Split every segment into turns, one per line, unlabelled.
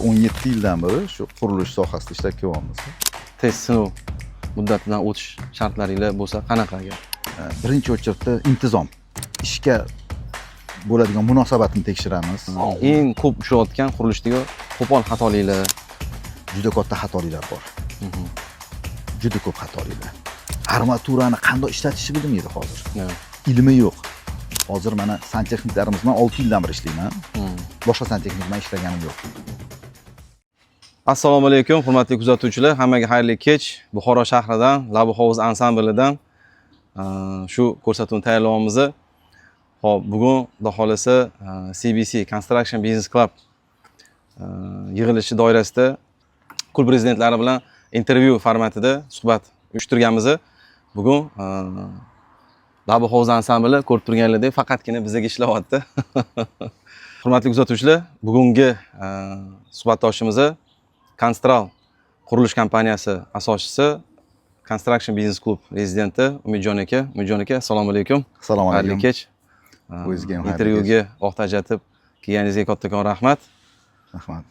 17 yildan beri shu qurilish sohasida ishlab kelyapmiz.
Test sinov muddatidan o'tish shartlaringlar bo'lsa qanaqa agar?
Birinchi o'chirda intizom, ishga bo'ladigan munosabatni tekshiramiz.
Eng ko'p uchrayotgan qurilishdagi qo'pol xatoliklar.
Juda katta xatoliklar bor. Juda ko'p xatoliklar. Armaturani qanday ishlatishni bilmaydi hozir. Ilmi yo'q. Hozir mana santexniklarimiz bilan 6 yildan beri ishlayman. Boshqa santexnik bilan ishlaganim yo'q.
Assalomu alaykum, hurmatli kuzatuvchilar. Hammaga xayrli kech. Buxoro shahridan, Labu Hovuz ansamblidan shu ko'rsatuvni tayyorlayapmiz. Xo'p, bugun xudo xolasa CBC Construction Business Club yig'ilishi doirasida klub prezidentlari bilan intervyu formatida suhbat uyushtirganmiz. Bugun Labu Hovuz ansambli ko'rib turganlaridek faqatgina bizga ishlayapti. Hurmatli kuzatuvchilar, bugungi suhbatdoshimiz Constral qurilish kompaniyasi asoschisi, Construction Business Club rezidenti Umidjon aka. Umidjon aka, assalomu alaykum.
Assalomu alaykum.
Xayrli kech.
O'zingizga ham
intervyuga vaqt ajratib kelganingizga kattakon rahmat.
Rahmat.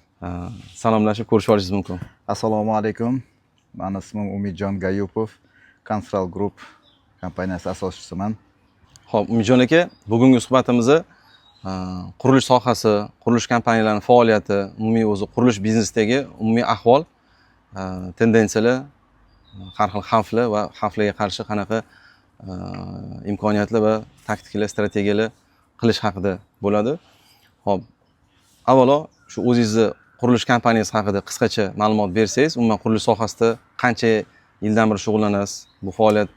Salomlashib ko'rishib olishingiz mumkin.
Assalomu alaykum. Meni ismim Umidjon Gayupov, Constral Group kompaniyasi asoschisiman.
Xo'p, Umidjon aka, bugungi suhbatimizni qurilish sohasi, qurilish kompaniyalarining faoliyati, umumiy o'zi qurilish biznesidagi umumiy ahvol, tendensiyalar, har xil xavflar va xavflarga qarshi qanaqa imkoniyatlar va taktikalar, strategiyalar qilish haqida bo'ladi. Xo'p, avvalo shu o'zingizni qurilish kompaniyasi haqida qisqacha ma'lumot bersangiz, umuman qurilish sohasida qancha yildan beri shug'ullanasiz, bu faoliyat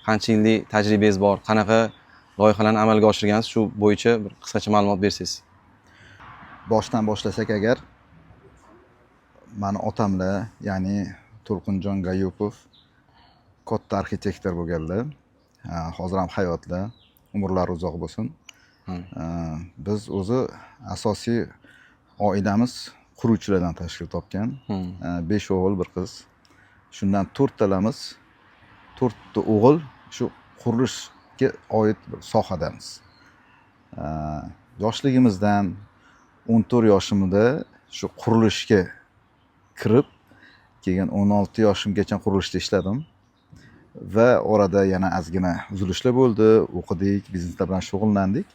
qancha yillik tajribangiz bor, qanaqa loyihalarni amalga oshirgansiz, shu bo'yicha bir qisqacha ma'lumot bersangiz.
Boshdan boshlasak agar, mani otamlar, ya'ni To'lqinjon Gayupov katta arxitektor bo'lganlar. Hozir ham hayotlar, umrlari uzoq bo'lsin. Biz o'zi asosiy oilamiz quruvchilardan tashkil topgan. 5 o'g'il, bir qiz. Shundan 4 talamiz, 4 ta o'g'il shu qurilishga oid sohadamiz. Yoshligimizdan 14 yoshimda shu qurilishga kirib, keyin 16 yoshimgacha qurilishda ishladim. Va orada yana ozgina uzilishlar bo'ldi, o'qidik, bizneslar bilan shug'ullandik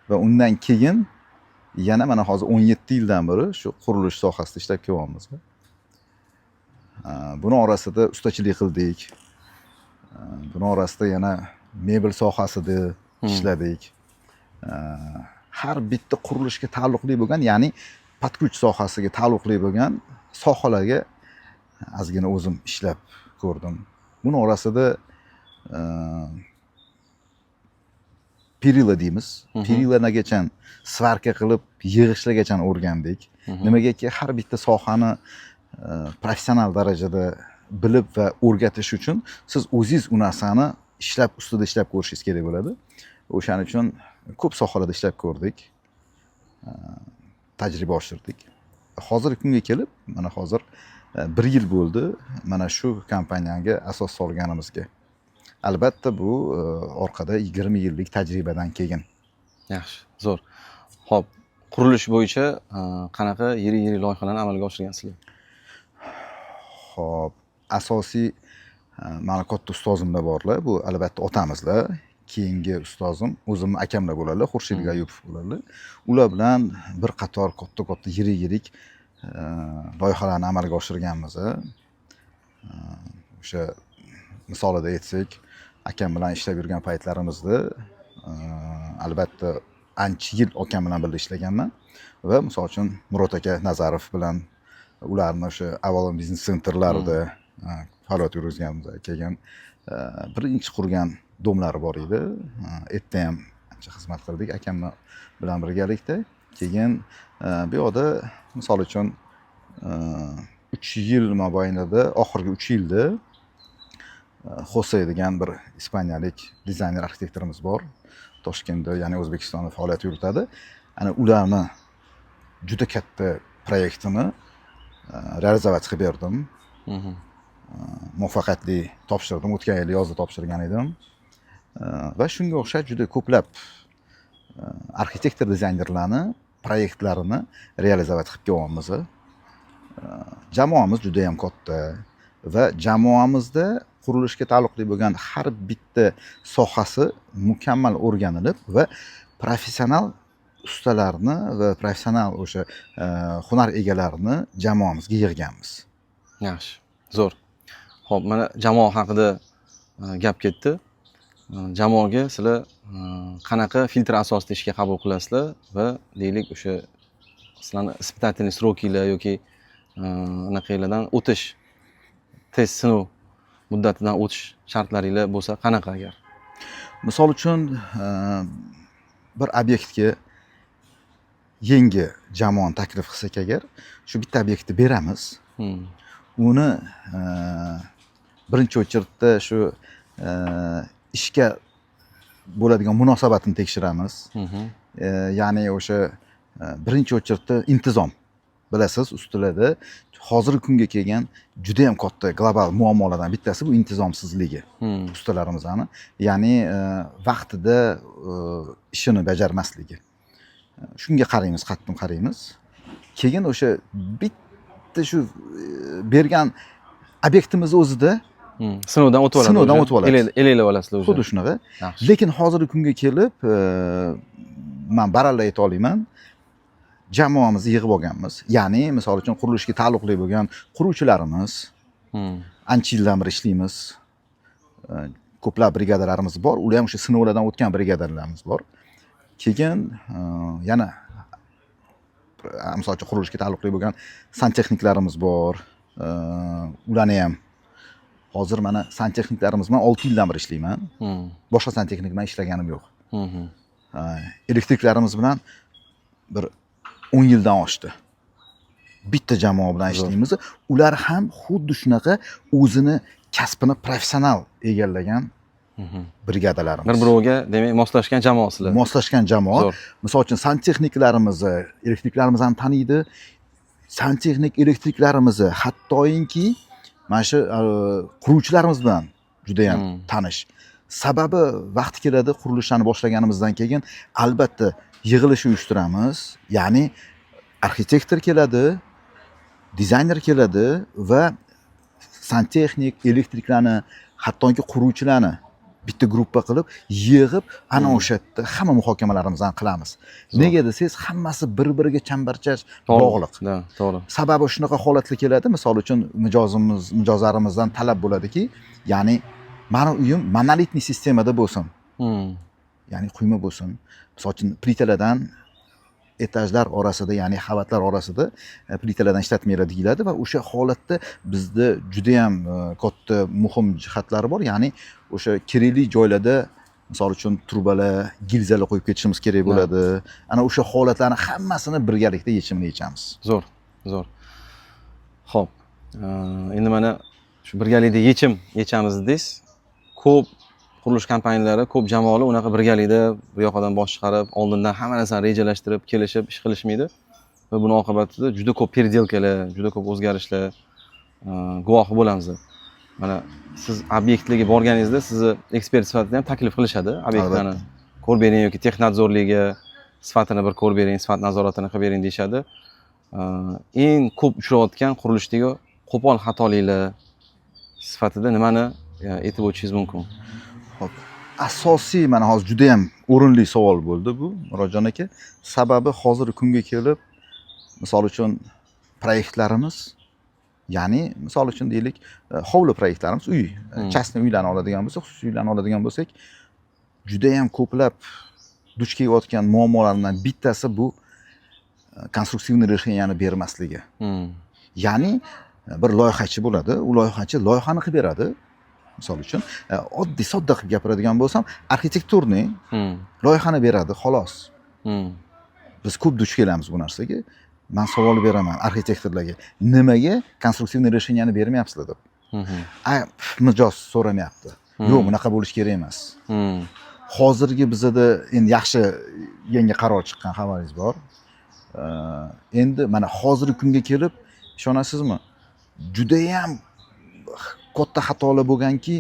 va undan keyin yana mana hozir 17 yildan beri shu qurilish sohasida ishlab kelyapmiz. Buni orasida ustachilik qildik. Buni orasida yana mebel sohasida ishladik. Har bitta qurilishga taalluqli bo'lgan, ya'ni podkuch sohasiga taalluqli bo'lgan sohalarga ozgina o'zim ishlab ko'rdim. Buni orasida perila deymiz. Perilargacha svarka qilib yig'ishlagacha o'rgandik. Nimagaki har bitta sohani professional darajada bilib va o'rgatish uchun siz o'zingiz u narsani ustida ishlab ko'rishingiz kerak bo'ladi. O'shaning uchun ko'p sohalarda ishlab ko'rdik. Tajriba oshirdik. Hozirgi kunga kelib, mana hozir 1 yil bo'ldi mana shu kompaniyaga asos solganimizga. Albatta bu orqada 20 yillik tajribadan keyin.
Yaxshi, zo'r. Xo'p, qurilish bo'yicha qanaqa yirik loyihalarni amalga oshirgansizlar?
Xo'p, asosiy mana katta ustozimlar borlar. Bu albatta otamizlar. Keyingi ustozim o'zimning akamlar bo'ladilar, Xurshid Gayupov bo'ladilar. Ular bilan bir qator katta yirik loyihalarni amalga oshirganmiz. O'sha misolida aytsak, akam bilan ishlab yurgan paytlarimizda albatta ancha yil akam bilan birga ishlaganman va misol uchun Murod aka Nazarov bilan ularni o'sha Avalon biznes sentrlarida faoliyat yuritganmiz. Keyin birinchi qurgan domlari bor edi. Erta ham ancha xizmat qildik akam bilan birgalikda. Keyin bu yoqda misol uchun 3 yil mobaynida, oxirgi 3 yilda Jose degan bir ispaniyalik dizayner arxitektorimiz bor. Toshkentda, ya'ni O'zbekistonda faoliyat yuritadi. Ana ularni juda katta proyektini realizatsiya qilib berdim. Muvaffaqiyatli topshirdim. O'tgan yil yozda topshirgan edim. Va shunga o'xshash juda ko'plab arxitektor dizaynerlarni proyektlarini realizatsiya qilib kelyapmiz. Jamoamiz juda ham katta va jamoamizda qurilishga taalluqli bo'lgan har bitta sohasi mukammal o'rganilib va professional ustalarni va professional o'sha hunar egalarini jamoamizga yig'ganmiz.
Yaxshi, zo'r. Xo'p, mana jamoa haqida gap ketdi. Jamoaga sizlar qanaqa filtr asosida ishga qabul qilasizlar va deylik o'sha sizlarni испытательный срокinglar yoki anaqalardan o'tish, test sinov muddatidan o'tish shartlaringlar bo'lsa qanaqa agar?
Misol uchun bir obyektga yangi jamoani taklif qilsak agar, shu bitta obyektni beramiz. Uni birinchi o'chirda shu ishga bo'ladigan munosabatini tekshiramiz. Ya'ni o'sha birinchi o'chirda intizom. Bilasiz, ustilarda hozirgi kunga kelgan juda ham katta global muammolardan bittasi bu intizomsizligi ustalarimizning. Ya'ni vaqtida ishini bajarmasligi. Shunga qaraymiz, qattiq qaraymiz. Keyin o'sha bitta shu bergan obyektimiz o'zida
sinovdan o'tib oladi.
Sinovdan o'tib oladi.
Elelab olasizlar o'zi.
Xuddi shunaqa. Lekin hozirgi kunga kelib men baralla ayta olaman, jamoamizni yig'ib olganmiz. Ya'ni, misol uchun qurilishga taalluqli bo'lgan quruvchilarimiz, ancha yildan beri ishlaymiz. Ko'plab brigadalarimiz bor. Ular ham o'sha sinovlardan o'tgan brigadalarimiz bor. Keyin yana misol uchun qurilishga taalluqli bo'lgan santexniklarimiz bor. Ularni ham hozir mana santexniklarimiz bilan 6 yildan beri ishlayman. Boshqa santexnik bilan ishlaganim yo'q. Elektriklarimiz bilan bir 10 yildan oshdi. Bitta jamoa bilan ishlaymiz. Ular ham xuddi shunaqa o'zini kasbini professional egallagan brigadalarimiz.
Bir-biriga, demak, moslashgan jamoa sizlar.
Moslashgan jamoa. Misol uchun santexniklarimizni, elektriklarimizni ham taniydi. Santexnik elektriklarimizni hattoki mana shu quruvchilarimiz bilan juda ham tanish. Sababi vaqti keladi, qurilishlarni boshlaganimizdan keyin albatta yig'ilish uyushtiramiz. Ya'ni arxitektor keladi, dizayner keladi va santexnik, elektriklarni, hattoki quruvchilarni bitta gruppa qilib yig'ib ana o'sha yerda hamma muhokamalarimizni qilamiz. Nega desangiz, hammasi bir-biriga chambarchas bog'liq.
To'g'ri.
Sababi shunaqa holatlar keladi. Misol uchun mijozlarimizdan talab bo'ladiki, ya'ni meni uyim monolitniy sistemada bo'lsin. Ya'ni quyma bo'lsin. Misol uchun plitalardan etajlar orasida, ya'ni qavatlar orasida plitalardan ishlatmaylar deyiladi va o'sha holatda bizda juda ham katta muhim jihatlari bor. Ya'ni o'sha kerakli joylarda misol uchun turbalar, gilzalar qo'yib ketishimiz kerak bo'ladi. Ana o'sha holatlarni hammasini birgalikda yechimini yechamiz.
Zo'r. Xo'p. Endi mana shu birgalikda yechamiz dedingiz. Ko'p qurilish kompaniyalari, ko'p jamoalar unaqa birgalikda bir yoqdan bosh chiqarib, oldindan hamma narsani rejalashtirib, kelishib ish qilishmaydi va buning oqibatida juda ko'p perdelkalar, juda ko'p o'zgarishlar guvohi bo'lamiz. Mana siz obyektlarga borganingizda sizni ekspert sifatida ham taklif qilishadi, obyektlarni ko'rib bering yoki texnadzorligiga sifatini bir ko'rib bering, sifat nazoratini qilib bering deyshadi. Eng ko'p uchrayotgan qurilishdagi qo'pol xatoliklar sifatida nimani aytib o'tishingiz mumkin?
Xo'p, asosiy mana hozir juda ham o'rinli savol bo'ldi bu, Murodjon aka. Sababi hozirgi kunga kelib, misol uchun proyektlarimiz, ya'ni misol uchun deylik, hovli proyektlarimiz, uy, частный uylarni oladigan bo'lsak, xususiy uylarni oladigan bo'lsak, juda ham ko'plab duch kelayotgan muammolardan bittasi bu konstruktivniy решенияni bermasligi. Ya'ni bir loyihachi bo'ladi, u loyihachi loyihani qilib beradi. Misol uchun, oddiy sodda qilib gapiradigan bo'lsam, arxitekturniy loyihani beradi, xolos. Biz ko'p duch kelamiz bu narsaga. Men savol beraman arxitektorlarga, nimaga konstruktivniy решенияni bermayapsizlar deb. Mijoz so'ramayapti. Yo'q, bunaqa bo'lish kerak emas. Hozirgi bizda endi yaxshi yangi qaror chiqqan xabaringiz bor. Endi mana hozirgi kunga kelib, ishonasizmi? Juda ham katta xatolar bo'lganki,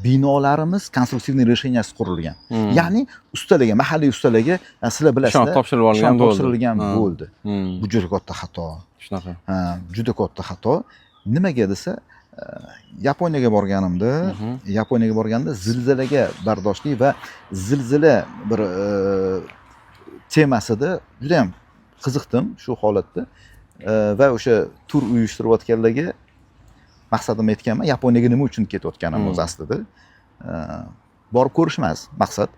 binolarimiz konstruktivniy resheniyasi qurilgan. Ya'ni ustalarga, mahalliy ustalarga sizlar bilasizlar,
ishonib topshirib olingan
ishonib
bo'ldi.
topshirilgan
Ha.
bo'ldi. Bu juda katta xato.
Shunaqa.
Ha, juda katta xato. Nimaga desa, Yaponiyaga borganimda, Yaponiyaga borganda zilzilaga bardoshli va zilzila bir temasida juda ham qiziqdim shu holatda. Va o'sha tur uyushtirayotganlarga maqsadimni aytganman. Yaponiyaga nima uchun ketayotganim o'zi aslida. Borib ko'rish emas maqsad.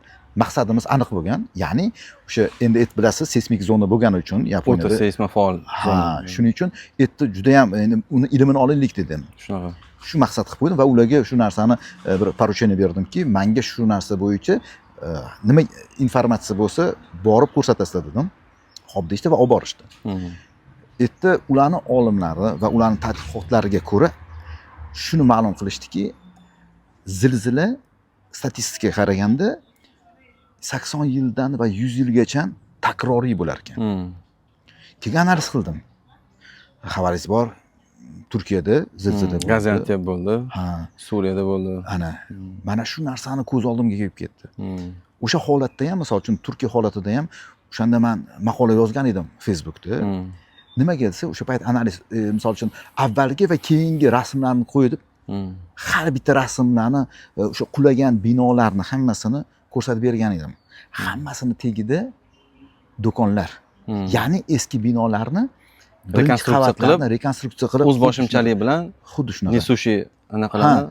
Maqsadimiz aniq bo'lgan. Ya'ni o'sha endi bilasiz, seysmik zona bo'lgani uchun Yaponiyada
Fotoseysmofaol.
ha, shuning uchun yerda juda ham endi uni ilmini olaylik dedim.
Shunaqa.
Shu maqsad qilib qo'ydim va ularga shu narsani bir поручение berdimki, menga shu narsa bo'yicha nima informatsiya bo'lsa borib ko'rsatasizlar dedim. Xo'p deyishdi va olib borishdi. Yerda ularni olimlari va ularning tadqiqotlariga ko'ra shuni ma'lum qilishdiki, zilzila statistikaga qaraganda 80 yildan va 100 yilgacha takroriy bo'lar ekan. Keyin analiz qildim. Xabaringiz bor, Turkiyada zilzila bo'ldi.
Gaziantep bo'ldi.
Ha,
Suriyada bo'ldi.
ana mana shu narsani ko'z oldimga kelib ketdi. O'sha holatda ham, misol uchun Turkiya holatida ham o'shanda men maqola yozgan edim Facebookda. Nimaga desa, o'sha payt analiz, misol uchun avvalgi va keyingi rasmlarni qo'yib, har bitta rasmlarni, o'sha qulagan binolarni hammasini ko'rsatib bergan edim. Hammasini tagida do'konlar. Ya'ni eski binolarni rekonstruksiya qilib
o'z boshimchalik bilan
xuddi shunaqa.
Nisushi anaqalarni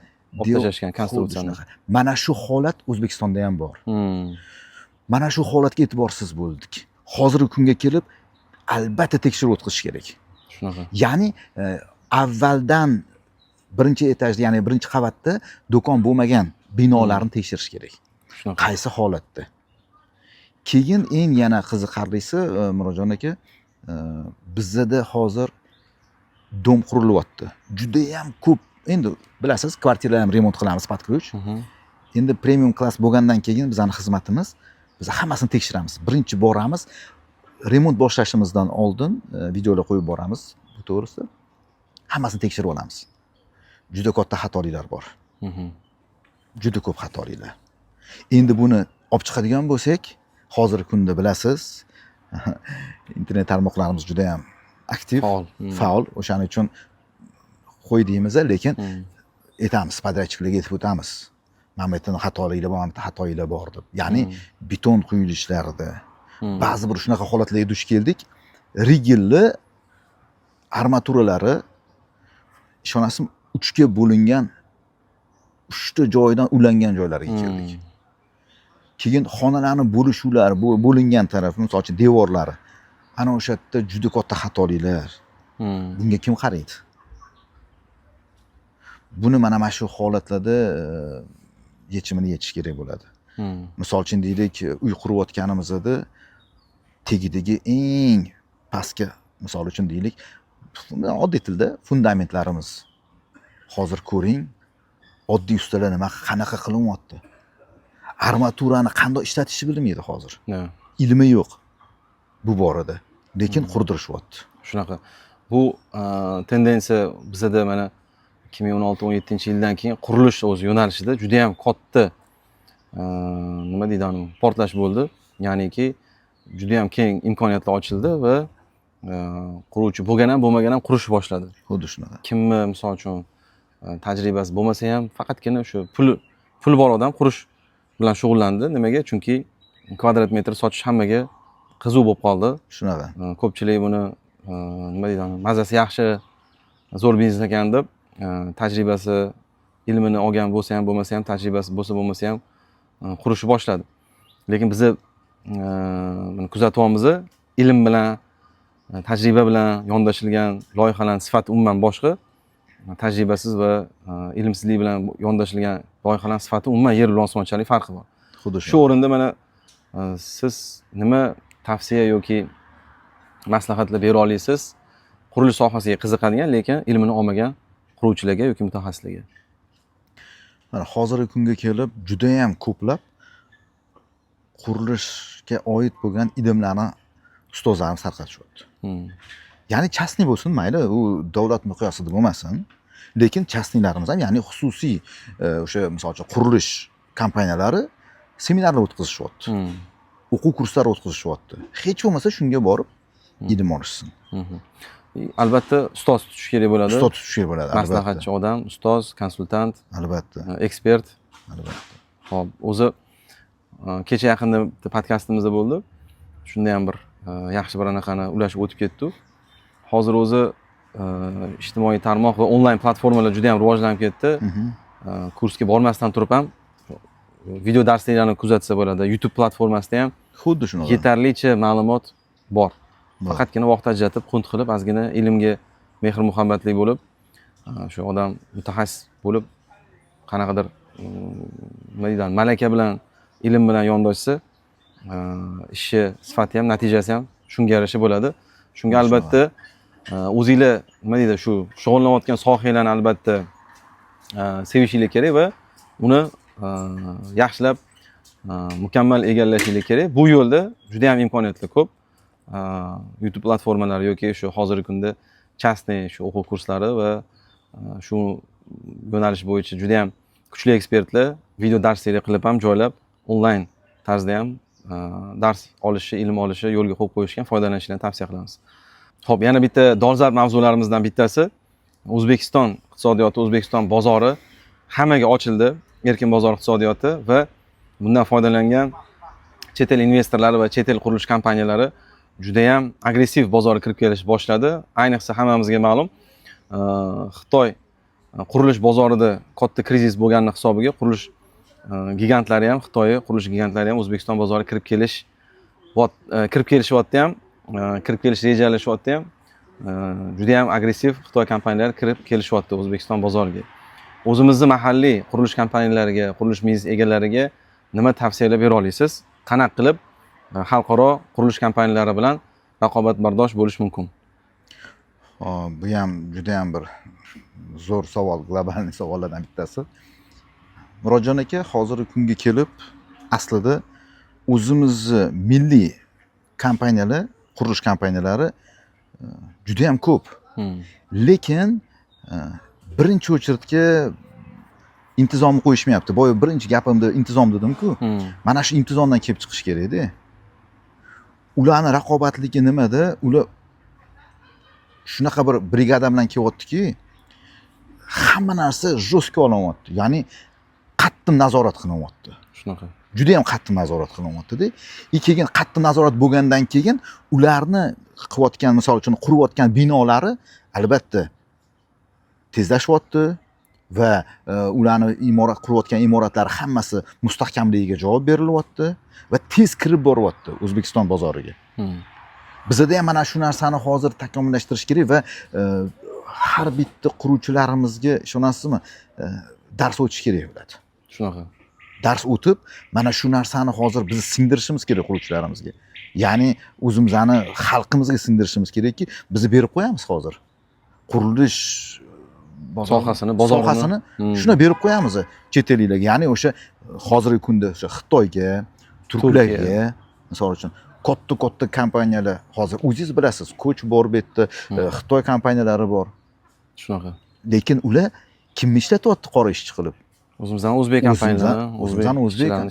olib tashlashgan konstruksiyani.
Mana shu holat O'zbekistonda ham bor. Mana shu holatga e'tiborsiz bo'ldik. Hozirgi kunga kelib albatta tekshiruv o'tkazish kerak.
Shunaqa.
Ya'ni avvaldan birinchi etajda, ya'ni birinchi qavatda do'kon bo'lmagan binolarni tekshirish kerak.
Shunaqa.
Qaysi holatda? Keyin eng yana qiziqarlisi, Murodjon aka, bizda hozir dom qurilyapti. Juda ham ko'p. Endi bilasiz, kvartiralar ham remont qilamiz, под ключ. Endi premium klass bo'lgandan keyin bizning xizmatimiz, biz hammasini tekshiramiz. Birinchi boramiz, remont boshlashimizdan oldin videolar qo'yib boramiz bu to'g'risida. Hammasini tekshirib olamiz. Juda katta xatoliklar bor. Juda ko'p xatoliklar. Endi buni olib chiqadigan bo'lsak, hozirgi kunda bilasiz, internet tarmoqlarimiz juda ham aktiv, faol. O'shaning uchun qo'y deymiz, lekin aytamiz, podrachiklarga aytib o'tamiz. Mana bu yerda xatoliklar bor, mana bu xatoliklar bor deb. Ya'ni beton quyilishlarida ba'zi bir shunaqa holatlarga duch keldik. Rigilli armaturalari ishonasizmi 3 ga bo'lingan, 3 ta joydan ulangan joylarga keldik. Keyin xonalarni bo'lishuvlar, bo'lingan tarafi, misol uchun devorlari. Ana o'sha yerda juda katta xatoliklar. Bunga kim qaraydi? Buni mana shu holatlarda yechimini yechish kerak bo'ladi. Misol uchun deylik, uy qurayotganimizda tagidagi eng pastki, misol uchun deylik, oddiy tilda fundamentlarimiz. Hozir ko'ring, oddiy ustalar nima qanaqa qilyapti. Armaturani qanday ishlatishni bilmaydi hozir. Ilmi yo'q bu borada, lekin qurdirishyapti.
Shunaqa. Bu tendensiya bizda mana 2016-17-yildan keyin qurilish o'z yo'nalishida juda ham katta nima deydi, portlash bo'ldi. Ya'niki juda ham keng imkoniyatlar ochildi va quruvchi bo'lgan ham bo'lmagan ham qurishni boshladi.
Xuddi shunaqa.
Kimni misol uchun tajribasi bo'lmasa ham faqatgina o'sha pul bor odam qurish bilan shug'ullandi. Nimaga? Chunki kvadrat metr sochish hammaga qiziq bo'lib qoldi.
Shunaqa.
Ko'pchilik buni nima deydi, mazasi yaxshi, zo'r biznes ekan deb tajribasi, ilmini olgan bo'lsa ham bo'lmasa ham, tajribasi bo'lsa bo'lmasa ham qurishni boshladi. Lekin biz kuzatyapmiz, ilm bilan, tajriba bilan yondashilgan loyihalarning sifati umuman boshqa. Tajribasiz va ilmsizlik bilan yondashilgan loyihalarning sifati umuman yer bilan osmonchalik farqi bor.
Xuddi
shu o'rinda mana siz nima tavsiya yoki maslahatlar bera olasiz qurilish sohasiga qiziqadigan, lekin ilmini olmagan quruvchilarga yoki mutaxassislarga?
Mana hozirgi kunga kelib juda ham ko'plab qurilishga oid bo'lgan ilmlarni ustozlarimiz tarqatishyapti. Ya'ni частный bo'lsin, mayli, u davlat miqyosida bo'lmasin. Lekin частныйlarimiz ham, ya'ni xususiy o'sha misol uchun qurilish kompaniyalari seminarlar o'tkazishyapti. O'quv kurslari o'tkazishyapti. Hech bo'lmasa shunga borib ilm olishsin.
Albatta ustoz tutish kerak bo'ladi.
Ustoz tutish kerak bo'ladi.
Maslahatchi odam, ustoz, konsultant,
Albatta.
ekspert.
Albatta.
Hop, o'zi kecha yaqinda bitta podkastimizda bo'ldi. Shunda ham bir yaxshi bir anaqani ulashib o'tib ketdi. Hozir o'zi ijtimoiy tarmoq va onlayn platformalar juda ham rivojlanib ketdi. Kursga bormasdan turib ham video darsliklarni kuzatsa bo'ladi. YouTube platformasida ham
Xuddi shunaqa.
yetarlicha ma'lumot bor. Faqatgina vaqt ajratib, qunt qilib, ozgina ilmga mehr muhabbatli bo'lib, shu odam mutaxassis bo'lib, qanaqadir nima deydi, malaka bilan, ilm bilan yondoshsa, ishi sifati ham, natijasi ham shunga yarasha bo'ladi. Shunga albatta o'zinglar nima deydi, shu shug'ullanayotgan sohalarni albatta sevishinglar kerak va uni yaxshilab mukammal egallashinglar kerak. Bu yo'lda juda ham imkoniyatlar ko'p. YouTube platformalari yoki shu hozirgi kunda частный shu o'quv kurslari va shu yo'nalish bo'yicha juda ham kuchli ekspertlar video darslar qilib ham joylab onlayn tarzda ham dars olishi, ilm olishi yo'lga qo'yib qo'yishgan, foydalanishni tavsiya qilamiz. Xo'p, yana bitta dolzarb mavzularimizdan bittasi O'zbekiston iqtisodiyoti, O'zbekiston bozori hammaga ochildi, erkin bozor iqtisodiyoti va bundan foydalangan chet el investorlari va chet el qurilish kompaniyalari juda ham agressiv bozorga kirib kelish boshladi. Ayniqsa hammamizga ma'lum, Xitoy qurilish bozorida katta krizis bo'lganini hisobiga qurilish gigantlari ham, Xitoy qurilish gigantlari ham O'zbekiston bozoriga kirib kelishyapti ham, kirib kelish rejalashyapti ham. Juda ham agressiv Xitoy kompaniyalari kirib kelishyapti O'zbekiston bozoriga. O'zimizning mahalliy qurilish kompaniyalariga, qurilish biznes egalariga nima tavsiyalar bera olasiz? Qanaqa qilib xalqaro qurilish kompaniyalari bilan raqobatbardosh bo'lish mumkin?
Bu ham juda ham bir zo'r savol, global savollardan bittasi. Murodjon aka, hozirgi kunga kelib aslida o'zimizni milliy kompaniyalar, qurilish kompaniyalari juda ham ko'p. Lekin birinchi o'chirtga intizomni qo'yishmayapti. Boya birinchi gapimda intizom dedim-ku. Mana shu intizomdan kelib chiqish kerak-da. Ularning raqobatligi nimada? Ular shunaqa bir brigada bilan kelyaptiki, hamma narsa jo'stga olinyapti. Ya'ni qattiq nazorat qilinyapti.
Shunaqa.
Juda ham qattiq nazorat qilinyapti-da. Keyin qattiq nazorat bo'lgandan keyin ularni qilayotgan, misol uchun qurayotgan binolari albatta tezlashyapti va ularni qurayotgan imoratlari hammasi mustahkamligiga javob berilyapti va tez kirib boryapti O'zbekiston bozoriga. Bizda ham mana shu narsani hozir takomillashtirish kerak va har bitta quruvchilarimizga ishonasizmi, dars o'tish kerak bo'ladi.
Shunaqa.
Dars o'tib, mana shu narsani hozir biz singdirishimiz kerak quruvchilarimizga. Ya'ni o'zimizni xalqimizga singdirishimiz kerakki, biz berib qo'yamiz hozir. Qurilish
sohasini,
bozorini shuna berib qo'yamiz chet elliklarga. Ya'ni o'sha hozirgi kunda o'sha Xitoyga, turklarga, misol uchun katta kompaniyalar hozir o'zingiz bilasiz, Koch bor bu yerda, Xitoy kompaniyalari bor.
Shunaqa.
Lekin ular kimni ishlatyapti qora ishchi qilib?
O'zimizdan o'zbek kompaniyalari,
o'zbek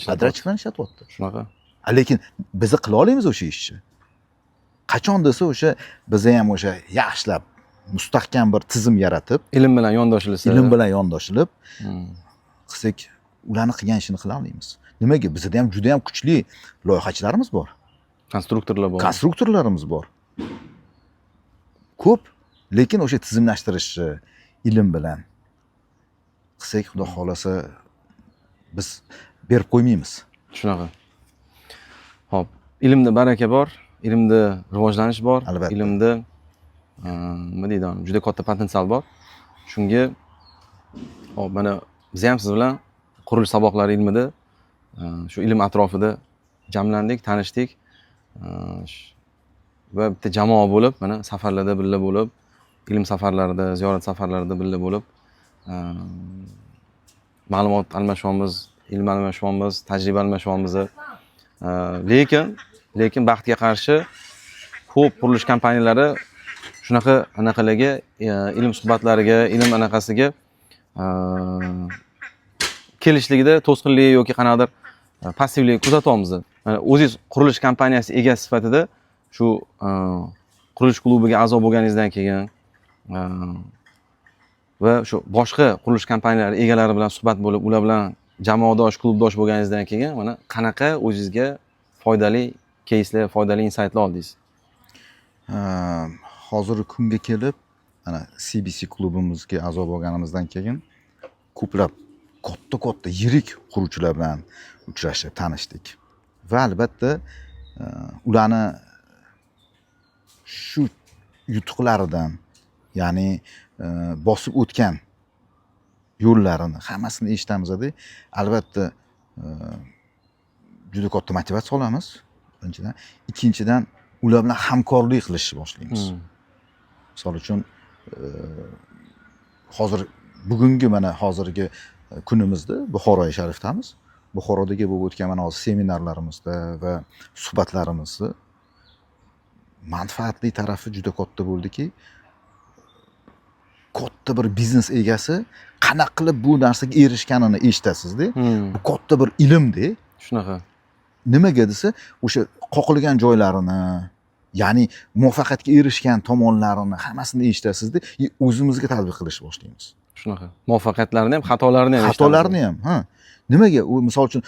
podrachniklarni ishlatyapti.
Shunaqa.
Lekin biz qila olamiz o'sha ishni. Qachon desa o'sha biza ham o'sha yaxshilab mustahkam bir tizim yaratib,
ilm bilan
yondoshilib, qilsak, ularni qilgan ishini qila olamiz. Nimaga? Bizda ham juda ham kuchli loyihachilarimiz bor. Konstruktorlarimiz bor. Ko'p, lekin o'sha tizimlashtirishni ilm bilan qilsak, xudo xolasa biz berib qo'ymaymiz.
Shunaqa. Xo'p, ilmda baraka bor, ilmda rivojlanish bor, ilmda nima deydi, juda katta potensial bor. Shunga hop, mana biz ham siz bilan qurilish saboqlari ilmida shu ilm atrofida jamlandik, tanishdik va bitta jamoa bo'lib, mana safarlarda birga bo'lib, ilm safarlarida, ziyorat safarlarida birga bo'lib ma'lumot almashyapmiz, ilm almashyapmiz, tajriba almashyapmiz. Lekin baxtga qarshi ko'p qurilish kompaniyalari shunaqa anaqalarga ilm suhbatlariga, ilm anaqasiga kelishligida to'sqinlik yoki qanaqadir passivlik kuzatyapmiz. O'zingiz qurilish kompaniyasi egasi sifatida shu qurilish klubiga a'zo bo'lganingizdan keyin va shu boshqa qurilish kompaniyalari egalari bilan suhbat bo'lib, ular bilan jamoadosh, klubdosh bo'lganingizdan keyin mana qanaqa o'zingizga foydali keyslar, foydali insaytlar oldingiz?
Hozirgi kunga kelib, ana CBC klubimizga a'zo bo'lganimizdan keyin ko'plab katta yirik quruvchilar bilan uchrashib, tanishdik. Va albatta ularni shu yutuqlaridan, ya'ni bosib o'tgan yo'llarini hammasini eshitamiz-da. Albatta juda katta motivatsiya olamiz. Birinchidan, ikkinchidan ular bilan hamkorlik qilishni boshlaymiz. Misol uchun bugungi mana hozirgi kunimizda Buxoroy Sharifdamiz. Buxorodagi bo'lib o'tgan mana hozir seminarlarimizda va suhbatlarimizda manfaatli tarafi juda katta bo'ldiki, katta bir biznes egasi qanaqa qilib bu narsaga erishganini eshitasiz-da. Bu katta bir ilm-da.
Shunaqa.
Nimaga desa, o'sha qoqilgan joylarini, ya'ni muvaffaqiyatga erishgan tomonlarini hammasini eshitasiz-da, o'zimizga tatbiq qilishni boshlaymiz.
Shunaqa. Muvaffaqiyatlarini ham, xatolarini ham
xatolarini ham, ha. Nimaga? U misol uchun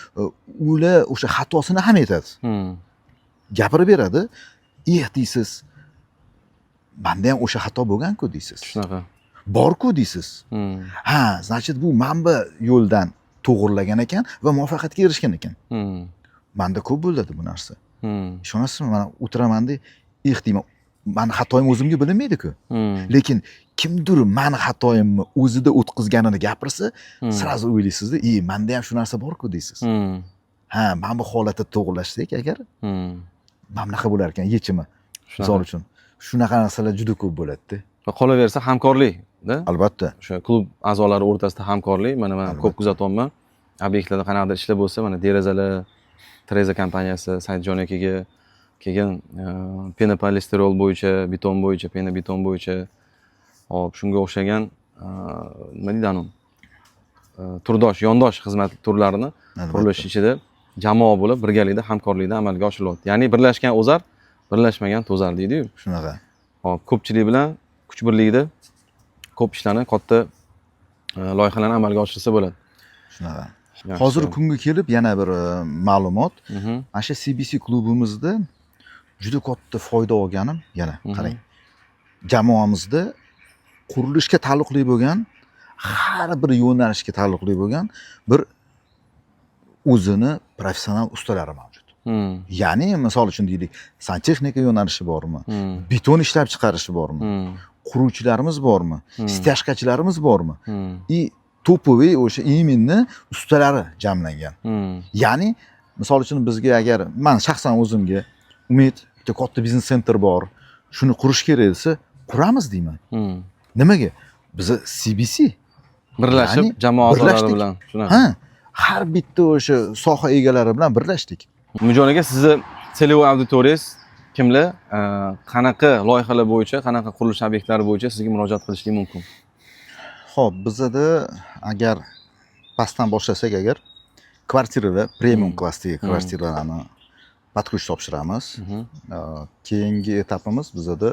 ular o'sha xatosini ham aytadi. Gapirib beradi. Deysiz. Menda ham o'sha xato bo'lgan-ku deysiz.
Shunaqa.
Bor-ku deysiz. Ha, значит bu manba yo'ldan to'g'rilagan ekan va muvaffaqiyatga erishgan ekan. Menda ko'p bo'ladi bu narsa. Ishonasizmi? Mana o'tiraman-da, deyman, mani xatoyim o'zimga bilinmaydi-ku. Lekin kimdir mani xatoyimni o'zida o'tkazganini gapirsa, sразу o'ylaysiz-da, menda ham shu narsa bor-ku deysiz. Ha, mana bu holatni to'g'rilashsak agar, mana bunaqa bo'lar ekan yechimi. Misol uchun shunaqa narsalar juda ko'p bo'ladi-da.
Qolaversa hamkorlik-da.
Albatta.
O'sha klub a'zolari o'rtasida hamkorlik, mana men ko'p kuzatyapman. Obyektlarda qanaqadir ishlar bo'lsa, mana derazalar Treza kompaniyasi Saidjon akaga, keyin penopolistirol bo'yicha, beton bo'yicha, beton bo'yicha, hop shunga o'xshagan nima deydi anu? Turdosh, yondosh xizmat turlarini qurilish ichida jamoa bo'lib, birgalikda hamkorlikda amalga oshirilyapti. Ya'ni birlashgan o'zar, birlashmagan to'zar deydi-yu.
Shunaqa.
Hop, ko'pchilik bilan kuch birligida ko'p ishlarni, katta loyihalarni amalga oshirsa bo'ladi.
Shunaqa. Hozir kunga kelib yana bir ma'lumot. Mana shu CBC klubimizda juda katta foyda olganim, yana qarang. Jamoamizda qurilishga taalluqli bo'lgan, har bir yo'nalishga taalluqli bo'lgan bir o'zini professional ustalari mavjud. Ya'ni misol uchun deylik, santexnika yo'nalishi bormi? Beton ishlab chiqarishi bormi? Quruvchilarimiz bormi? Stяжкаchilarimiz bormi? To'poviy o'sha imenni ustalari jamlangan. Ya'ni misol uchun bizga agar men shaxsan o'zimga umid bitta katta biznes senter bor, shuni qurish kerak desa, quramiz deyman. Nimaga? Biz CBC
birlashib, jamoa a'zolari bilan shunaqa.
Ha, har bitta o'sha soha egalari bilan birlashdik.
Umidjon aka, sizni целевой auditoriyangiz kimlar? Qanaqa loyihalar bo'yicha, qanaqa qurilish obyektlari bo'yicha sizga murojaat qilishligi mumkin?
Xo'p, bizda agar pastdan boshlasak agar kvartiralar, premium klassdagi kvartiralarni под ключ topshiramiz. Keyingi etapimiz bizda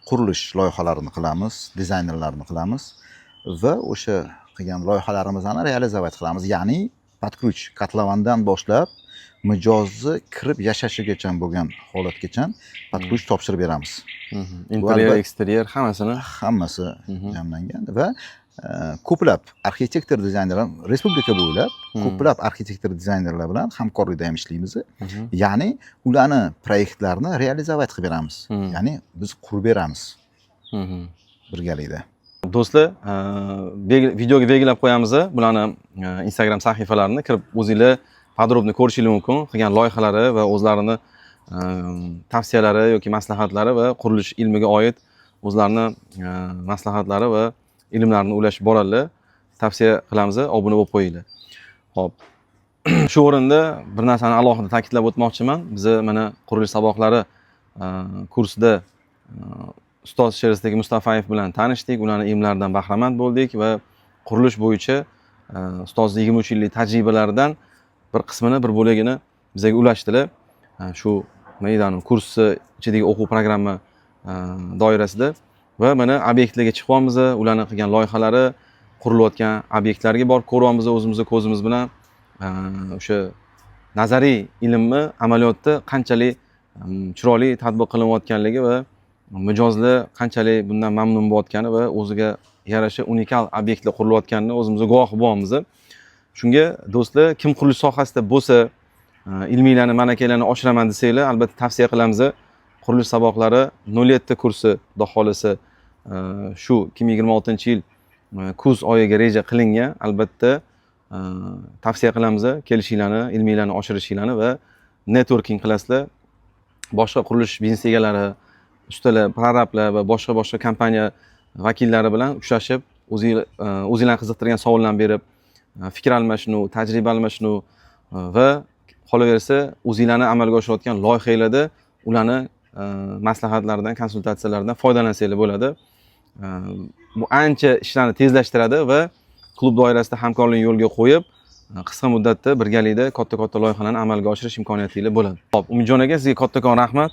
qurilish loyihalarini qilamiz, dizaynerlarni qilamiz va o'sha qilgan loyihalarimizni realizovat qilamiz. Ya'ni под ключ kotlavandan boshlab mijozni kirib yashashigacha bo'lgan holatgacha под ключ topshirib beramiz.
Interyer, eksteryer hammasi jamlangan va ko'plab arxitektor dizaynerlar respublika bo'ylab ko'plab arxitektor dizaynerlar bilan hamkorlikda ham ishlaymiz. Ya'ni ularni proyektlarini realizovat qilib beramiz. Ya'ni biz qurib beramiz birgalikda. Do'stlar, videoga belgilab qo'yamiz. Bularni Instagram sahifalarini kirib o'zingizlar podrobni ko'rishingiz mumkin. Qilgan loyihalari va o'zlarini tavsiyalari yoki maslahatlari va qurilish ilmiga oid o'zlarini maslahatlari va ilmlarini ulashib boradilar. Tavsiya qilamiz, obuna bo'lib qo'yinglar. Xo'p. Shu o'rinda bir narsani alohida ta'kidlab o'tmoqchiman. Biz mana qurilish saboqlari kursida ustoz Sherzodbek Mustafayev bilan tanishdik, ularning ilmlaridan bahramand bo'ldik va qurilish bo'yicha ustozning 23 yillik tajribalaridan bir qismini, bir bo'lagini bizga ulashdilar. Shu maydon kursi ichidagi o'quv programma doirasida va mana obyektlarga chiqyapmiz, ularning qilgan loyihalari, qurilayotgan obyektlarga borib ko'ryapmiz o'zimizni ko'zimiz bilan. O'sha nazariy ilmni amaliyotda qanchalik chiroyli tatbiq qilinayotganligi va mijozlar qanchalik bundan mamnun bo'layotgani va o'ziga yarasha unikal obyektlar qurilayotganini o'zimizga guvohi bo'lyapmiz. Shunga do'stlar, kim qurilish sohasida bo'lsa, ilmiylarni, malakalarini oshiraman desanglar, albatta tavsiya qilamiz. Qurilish saboqlari 07 kursi xudo xolasa shu 2026-yil kuz oyiga reja qilingan. Albatta tavsiya qilamiz kelishinglarni, ilmiylarni oshirishinglarni va networking qilasizlar. Boshqa qurilish biznes egalari, ustalar, prorablar va boshqa kompaniya vakillari bilan uchrashib, o'zinglarni qiziqtirgan savollarni berib, fikr almashinuv, tajriba almashinuv va qolaversa o'zinglarni amalga oshirayotgan loyihalarda ularni maslahatlaridan, konsultatsiyalaridan foydalansanglar bo'ladi. Bu ancha ishlarni tezlashtiradi va klub doirasida hamkorlikni yo'lga qo'yib, qisqa muddatda birgalikda katta loyihalarni amalga oshirish imkoniyatingiz bo'ladi. Xo'p, Umidjon aka, sizga kattakon rahmat.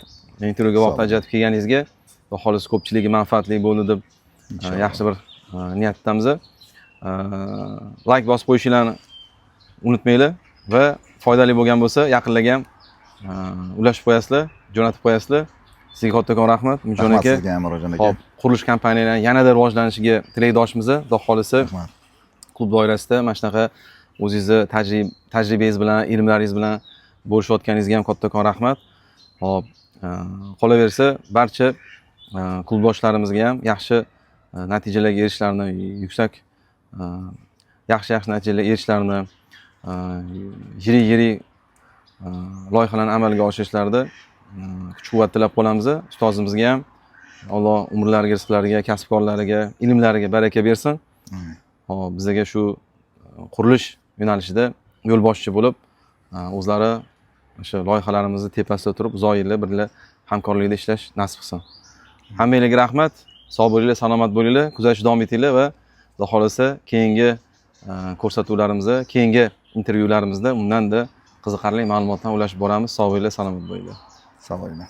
Intervyuga vaqt ajratib kelganingizga va xolis ko'pchiligi manfaatli bo'ldi deb yaxshi bir niyatdamiz. Like bosib qo'yishinglarni unutmanglar va foydali bo'lgan bo'lsa, yaqinlarga ham ulashib qo'yasizlar, jo'natib qo'yasizlar. Sizga kattakon rahmat, Umidjon aka.
Sizga ham Murodjon aka.
Xo'p, qurilish kompaniyalari yanada rivojlanishiga tilakdoshmiz. Xudo xolisa klub doirasida mana shunaqa o'zingizni tajribangiz bilan, ilmlaringiz bilan bo'lishayotganingizga ham kattakon rahmat. Xo'p, qolaversa barcha klubdoshlarimizga ham yaxshi natijalarga erishishlarini, yaxshi natijalarga erishishlarini, yirik loyihalarni amalga oshirishlarini kuch-quvvat tilab qolamiz. Ustozimizga ham Alloh umrlariga, rizqlariga, kasbkorlariga, ilmlariga baraka bersin. Hop, bizga shu qurilish yo'nalishida yo'lboshchi bo'lib, o'zlari o'sha loyihalarimizni tepasida turib, uzoq yillar birga hamkorlikda ishlash nasib qilsin. Hammanglarga rahmat. Sog' bo'linglar, salomat bo'linglar, kuzatishda davom etinglar va xudo xolasa keyingi ko'rsatuvlarimizda, keyingi intervyularimizda undan-da qiziqarli ma'lumotlarni ulashib boramiz. Sog' bo'linglar, salomat bo'linglar.
Sog' bo'linglar.